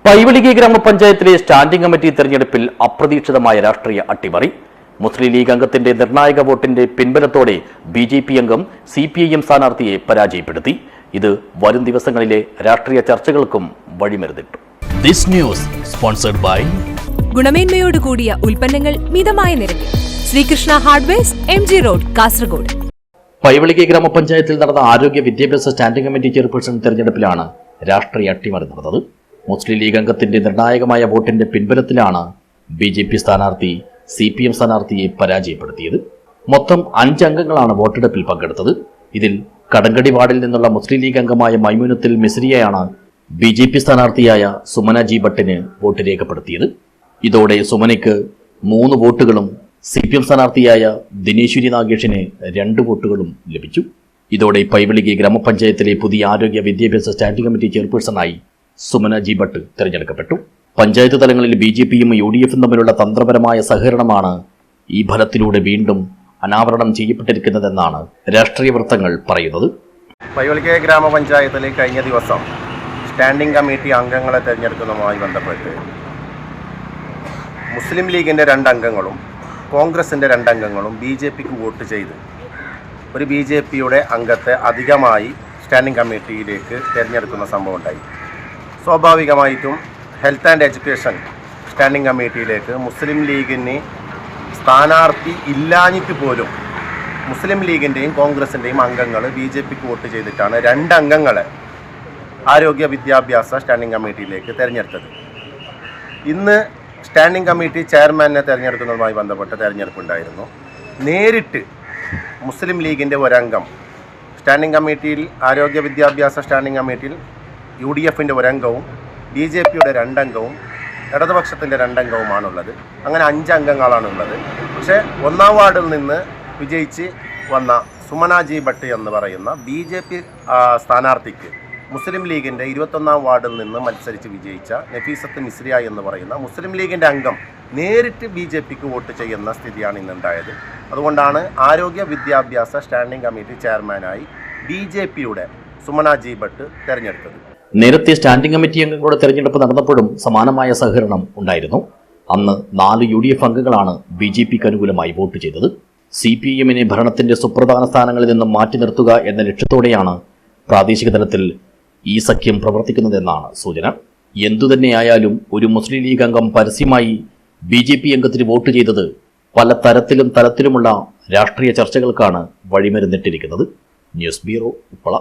പൈവളികി ഗ്രാമപഞ്ചായത്തിലെ standing committee തെരഞ്ഞെടുപ്പിൽ അപ്രതീക്ഷിതമായ രാഷ്ട്രീയ അട്ടിമറി. മുസ്ലിം ലീഗ് അംഗത്തിന്റെ നിർണായക വോട്ടിന്റെ പിൻബലത്തോടെ ബിജെപി അംഗം സിപിഐഎം സ്ഥാനാർത്ഥിയെ പരാജയപ്പെടുത്തി. ഇത് വരും ദിവസങ്ങളിലെ രാഷ്ട്രീയ ചർച്ചകൾക്കും വഴിമരുന്നിട്ടു. ദിസ് ന്യൂസ് സ്പോൺസർഡ് ബൈ ഗുണമേന്മയോട് കൂടിയ ഉൽപ്പന്നങ്ങൾ മിതമായ നിരക്കിൽ Sreekrishna hardwares, MG road, Kasaragod. Paivalike ഗ്രാമപഞ്ചായത്തിൽ നടന്ന ആരോഗ്യ വിദ്യാഭ്യാസ സ്റ്റാൻഡിംഗ് കമ്മിറ്റി ചെയർപേഴ്സൺ തെരഞ്ഞെടുപ്പിലാണ് രാഷ്ട്രീയ അട്ടിമറി നടന്നത്. മുസ്ലിം ലീഗ് അംഗത്തിന്റെ നിർണായകമായ വോട്ടിന്റെ പിൻബലത്തിലാണ് ബിജെപി സ്ഥാനാർത്ഥി സിപിഎം സ്ഥാനാർത്ഥിയെ പരാജയപ്പെടുത്തിയത്. മൊത്തം 5 അംഗങ്ങളാണ് വോട്ടെടുപ്പിൽ പങ്കെടുത്തത്. ഇതിൽ കടങ്കടി വാർഡിൽ നിന്നുള്ള മുസ്ലിം ലീഗ് അംഗമായ മൈമുനത്തിൽ മിസ്രിയയാണ് ബിജെപി സ്ഥാനാർത്ഥിയായ സുമന ജി ഭട്ടിന് വോട്ട് രേഖപ്പെടുത്തിയത്. ഇതോടെ സുമനയ്ക്ക് 3 വോട്ടുകളും സിപിഎം സ്ഥാനാർത്ഥിയായ ദിനേശ്വരി നാഗേഷിന് 2 വോട്ടുകളും ലഭിച്ചു. ഇതോടെ പൈവളികി ഗ്രാമപഞ്ചായത്തിലെ പുതിയ ആരോഗ്യ വിദ്യാഭ്യാസ സ്റ്റാൻഡിംഗ് കമ്മിറ്റി ചെയർപേഴ്സണായി സുമന ജി ഭട്ട് തെരഞ്ഞെടുക്കപ്പെട്ടു. പഞ്ചായത്ത് തലങ്ങളിൽ ബിജെപിയും UDF തമ്മിലുള്ള തന്ത്രപരമായ സഹകരണമാണ് ഈ ഫലത്തിലൂടെ വീണ്ടും അനാവരണം ചെയ്യപ്പെട്ടിരിക്കുന്നതെന്നാണ് രാഷ്ട്രീയ വൃത്തങ്ങൾ പറയുന്നത്. പൈവളികി ഗ്രാമപഞ്ചായത്തിലെ കഴിഞ്ഞ ദിവസം സ്റ്റാൻഡിംഗ് കമ്മിറ്റി അംഗങ്ങളെ തെരഞ്ഞെടുക്കുന്നതുമായി ബന്ധപ്പെട്ട് മുസ്ലിം ലീഗിൻ്റെ 2 അംഗങ്ങളും കോൺഗ്രസിൻ്റെ 2 അംഗങ്ങളും BJPക്ക് വോട്ട് ചെയ്ത് ഒരു BJPയുടെ അംഗത്തെ അധികമായി സ്റ്റാൻഡിംഗ് കമ്മിറ്റിയിലേക്ക് തിരഞ്ഞെടുക്കുന്ന സംഭവം ഉണ്ടായി. സ്വാഭാവികമായിട്ടും ഹെൽത്ത് ആൻഡ് എഡ്യൂക്കേഷൻ സ്റ്റാൻഡിംഗ് കമ്മിറ്റിയിലേക്ക് മുസ്ലിം ലീഗിന് സ്ഥാനാർത്ഥി ഇല്ലാഞ്ഞിട്ട് പോലും മുസ്ലിം ലീഗിൻ്റെയും കോൺഗ്രസിൻ്റെയും അംഗങ്ങൾ BJPക്ക് വോട്ട് ചെയ്തിട്ടാണ് 2 അംഗങ്ങളെ ആരോഗ്യ വിദ്യാഭ്യാസ സ്റ്റാൻഡിംഗ് കമ്മിറ്റിയിലേക്ക് തിരഞ്ഞെടുത്തത്. ഇന്ന് സ്റ്റാൻഡിംഗ് കമ്മിറ്റി ചെയർമാനെ തിരഞ്ഞെടുക്കുന്നതുമായി ബന്ധപ്പെട്ട തിരഞ്ഞെടുപ്പുണ്ടായിരുന്നു. നേരിട്ട് മുസ്ലിം ലീഗിൻ്റെ ഒരംഗം സ്റ്റാൻഡിംഗ് കമ്മിറ്റിയിൽ, ആരോഗ്യ വിദ്യാഭ്യാസ സ്റ്റാൻഡിംഗ് കമ്മിറ്റിയിൽ UDFൻ്റെ ഒരംഗവും BJPയുടെ 2 അംഗവും ഇടതുപക്ഷത്തിൻ്റെ 2 അംഗവുമാണുള്ളത്. അങ്ങനെ 5 അംഗങ്ങളാണുള്ളത്. പക്ഷേ 1-ാം വാർഡിൽ നിന്ന് വിജയിച്ച് വന്ന സുമന ജി ഭട്ട് എന്ന് പറയുന്ന BJP സ്ഥാനാർത്ഥിക്ക് മുസ്ലിം ലീഗിൻ്റെ 21-ാം വാർഡിൽ നിന്ന് മത്സരിച്ച് വിജയിച്ച നഫീസത്ത് മിസ്രിയ എന്ന് പറയുന്ന മുസ്ലിം ലീഗിൻ്റെ അംഗം നേരിട്ട് BJPക്ക് വോട്ട് ചെയ്യുന്ന സ്ഥിതിയാണ് ഇന്നുണ്ടായത്. അതുകൊണ്ടാണ് ആരോഗ്യ വിദ്യാഭ്യാസ സ്റ്റാൻഡിംഗ് കമ്മിറ്റി ചെയർമാനായി BJPയുടെ സുമന ജി ഭട്ട് തെരഞ്ഞെടുത്തത്. നേരത്തെ സ്റ്റാൻഡിംഗ് കമ്മിറ്റി അംഗങ്ങളുടെ തെരഞ്ഞെടുപ്പ് നടന്നപ്പോഴും സമാനമായ സഹകരണം ഉണ്ടായിരുന്നു. അന്ന് 4 UDF അംഗങ്ങളാണ് BJPക്ക് അനുകൂലമായി വോട്ട് ചെയ്തത്. CPIMനെ ഭരണത്തിന്റെ സുപ്രധാന സ്ഥാനങ്ങളിൽ നിന്നും മാറ്റി നിർത്തുക എന്ന ലക്ഷ്യത്തോടെയാണ് പ്രാദേശിക തലത്തിൽ ഈ സഖ്യം പ്രവർത്തിക്കുന്നതെന്നാണ് സൂചന. എന്തുതന്നെയായാലും ഒരു മുസ്ലിം ലീഗ് അംഗം പരസ്യമായി BJP അംഗത്തിന് വോട്ട് ചെയ്തത് പല തലത്തിലുമുള്ള രാഷ്ട്രീയ ചർച്ചകൾക്കാണ് വഴിമരുന്നിട്ടിരിക്കുന്നത്. News bureau, Uppala.